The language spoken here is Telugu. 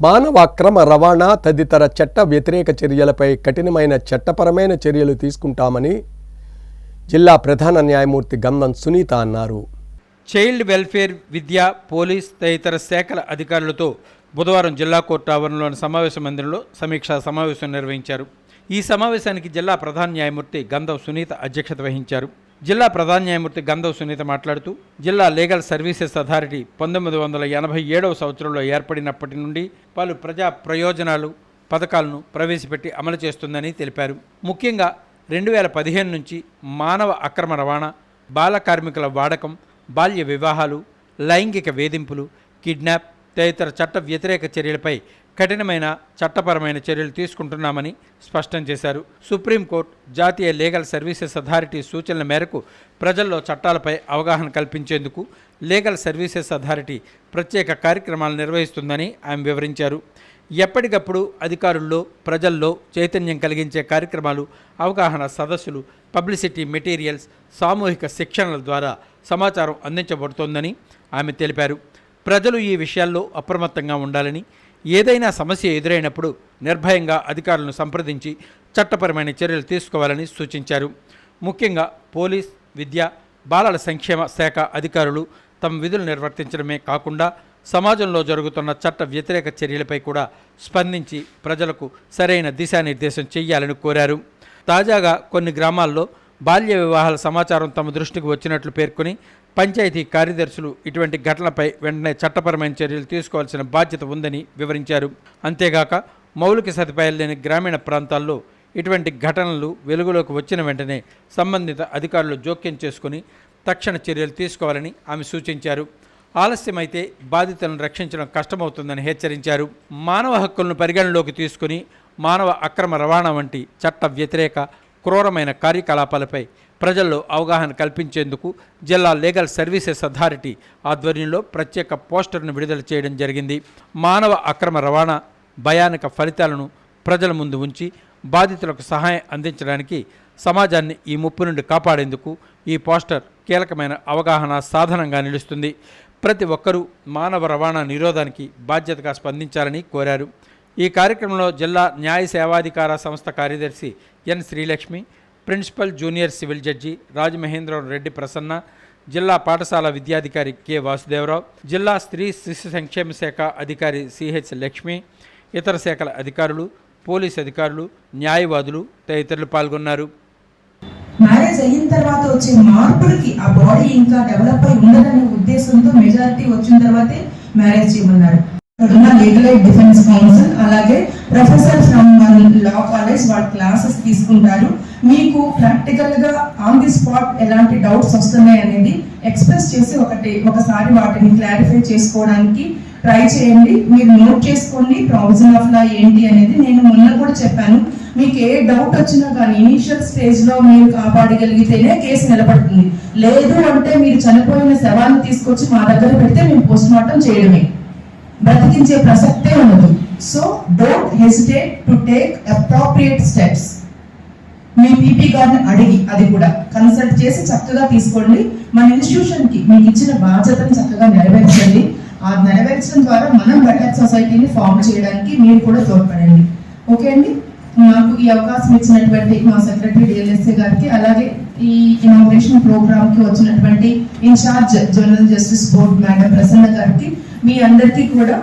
మానవ అక్రమ రవాణా తదితర చట్ట వ్యతిరేక చర్యలపై కఠినమైన చట్టపరమైన చర్యలు తీసుకుంటామని జిల్లా ప్రధాన న్యాయమూర్తి గంధం సునీత అన్నారు. చైల్డ్ వెల్ఫేర్, విద్య, పోలీస్ తదితర శాఖల అధికారులతో బుధవారం జిల్లా కోర్టు ఆవరణలోని సమావేశ మందిరంలో సమీక్షా సమావేశం నిర్వహించారు. ఈ సమావేశానికి జిల్లా ప్రధాన న్యాయమూర్తి గంధం సునీత అధ్యక్షత వహించారు. జిల్లా ప్రధాన న్యాయమూర్తి గంధం సునీత మాట్లాడుతూ, జిల్లా లీగల్ సర్వీసెస్ అథారిటీ 1987వ సంవత్సరంలో ఏర్పడినప్పటి నుండి పలు ప్రజా ప్రయోజనాలు పథకాలను ప్రవేశపెట్టి అమలు చేస్తుందని తెలిపారు. ముఖ్యంగా 2015 నుంచి మానవ అక్రమ రవాణా, బాల కార్మికుల వాడకం, బాల్య వివాహాలు, లైంగిక వేధింపులు, కిడ్నాప్ తదితర చట్ట వ్యతిరేక చర్యలపై కఠినమైన చట్టపరమైన చర్యలు తీసుకుంటున్నామని స్పష్టం చేశారు. సుప్రీంకోర్టు, జాతీయ లీగల్ సర్వీసెస్ అథారిటీ సూచనల మేరకు ప్రజల్లో చట్టాలపై అవగాహన కల్పించేందుకు లీగల్ సర్వీసెస్ అథారిటీ ప్రత్యేక కార్యక్రమాలు నిర్వహిస్తుందని ఆమె వివరించారు. ఎప్పటికప్పుడు అధికారుల్లో, ప్రజల్లో చైతన్యం కలిగించే కార్యక్రమాలు, అవగాహన సదస్సులు, పబ్లిసిటీ మెటీరియల్స్, సామూహిక శిక్షణల ద్వారా సమాచారం అందించబడుతోందని ఆమె తెలిపారు. ప్రజలు ఈ విషయాల్లో అప్రమత్తంగా ఉండాలని, ఏదైనా సమస్య ఎదురైనప్పుడు నిర్భయంగా అధికారులను సంప్రదించి చట్టపరమైన చర్యలు తీసుకోవాలని సూచించారు. ముఖ్యంగా పోలీస్, విద్య, బాలల సంక్షేమ శాఖ అధికారులు తమ విధులు నిర్వర్తించడమే కాకుండా సమాజంలో జరుగుతున్న చట్ట వ్యతిరేక చర్యలపై కూడా స్పందించి ప్రజలకు సరైన దిశానిర్దేశం చేయాలని కోరారు. తాజాగా కొన్ని గ్రామాల్లో బాల్య వివాహాల సమాచారం తమ దృష్టికి వచ్చినట్లు పేర్కొని పంచాయతీ కార్యదర్శులు ఇటువంటి ఘటనలపై వెంటనే చట్టపరమైన చర్యలు తీసుకోవాల్సిన బాధ్యత ఉందని వివరించారు. అంతేగాక మౌలిక సదుపాయాలు లేని గ్రామీణ ప్రాంతాల్లో ఇటువంటి ఘటనలు వెలుగులోకి వచ్చిన వెంటనే సంబంధిత అధికారులు జోక్యం చేసుకుని తక్షణ చర్యలు తీసుకోవాలని ఆమె సూచించారు. ఆలస్యమైతే బాధితులను రక్షించడం కష్టమవుతుందని హెచ్చరించారు. మానవ హక్కులను పరిగణలోకి తీసుకుని మానవ అక్రమ రవాణా వంటి చట్ట వ్యతిరేక క్రూరమైన కార్యకలాపాలపై ప్రజల్లో అవగాహన కల్పించేందుకు జిల్లా లీగల్ సర్వీసెస్ అథారిటీ ఆధ్వర్యంలో ప్రత్యేక పోస్టర్ను విడుదల చేయడం జరిగింది. మానవ అక్రమ రవాణా భయానక ఫలితాలను ప్రజల ముందు ఉంచి బాధితులకు సహాయం అందించడానికి, సమాజాన్ని ఈ ముప్పు నుండి కాపాడేందుకు ఈ పోస్టర్ కీలకమైన అవగాహన సాధనంగా నిలుస్తుంది. ప్రతి ఒక్కరూ మానవ రవాణా నిరోధానికి బాధ్యతగా స్పందించాలని కోరారు. ఈ కార్యక్రమంలో జిల్లా న్యాయ సేవాధికార సంస్థ కార్యదర్శి N Srilakshmi, principal junior civil judge Rajamahendram Reddy Prasanna, జిల్లా పాఠశాల విద్యాధికారి కె వాసుదేవరావు, జిల్లా స్త్రీ శిశు సంక్షేమ శాఖ అధికారి సిహెచ్ లక్ష్మి, ఇతర శాఖల అధికారులు, పోలీస్ అధికారులు, న్యాయవాదులు తదితరులు పాల్గొన్నారు. మ్యారేజ్ అయిన తర్వాత వచ్చే మార్పులకి ఆ బాడీ ఇంకా డెవలప్ అయి ఉండదనే ఉద్దేశంతో మెజారిటీ వచ్చిన తర్వాతే మ్యారేజ్ చేయమన్నారు. లీగల్ ఎయిడ్ డిఫెన్స్ కౌన్సిల్ అలాగే ప్రొఫెసర్ ఫ్రమ్ లా కాలేజ్ వాళ్ళ క్లాసెస్ తీసుకుంటారు. మీకు ప్రాక్టికల్ గా ఆన్ ది స్పాట్ ఎలాంటి డౌట్స్ వస్తున్నాయి అనేది ఎక్స్ప్రెస్ చేసి ఒకసారి వాటిని క్లారిఫై చేసుకోవడానికి ట్రై చేయండి. మీరు నోట్ చేసుకోండి ప్రొవిజన్ ఆఫ్ లా ఏంటి అనేది. నేను మొన్న కూడా చెప్పాను, మీకు ఏ డౌట్ వచ్చినా కానీ ఇనీషియల్ స్టేజ్ లో మీరు కాపాడగలిగితేనే కేసు నిలబడుతుంది. లేదు అంటే మీరు చనిపోయిన శవాన్ని తీసుకొచ్చి మా దగ్గర పెడితే మేము పోస్ట్ మార్టం చేయడమే, బ్రతికించే ప్రసక్తే ఉండదు. So don't hesitate to take appropriate steps. Me PP గారిని అడిగి అది కూడా కన్సల్ట్ చేసి చక్కగా తీసుకోండి. మన ఇన్స్టిట్యూషన్ కి మీకు ఇచ్చిన బాధ్యతను చక్కగా నెరవేర్చండి. ఆ నెరవేర్చడం ద్వారా మనం బెటర్ సొసైటీని ఫామ్ చేయడానికి మీరు కూడా తోడ్పడండి. ఓకే అండి. నాకు ఈ అవకాశం ఇచ్చినటువంటి మా సెక్రటరీ డిఎల్ఎస్ఏ గారికి, అలాగే ఈ ఇనాగ్రేషన్ ప్రోగ్రామ్ కి వచ్చినటువంటి incharge general justice board madam Prasanna గారికి, మీ అందరికీ కూడా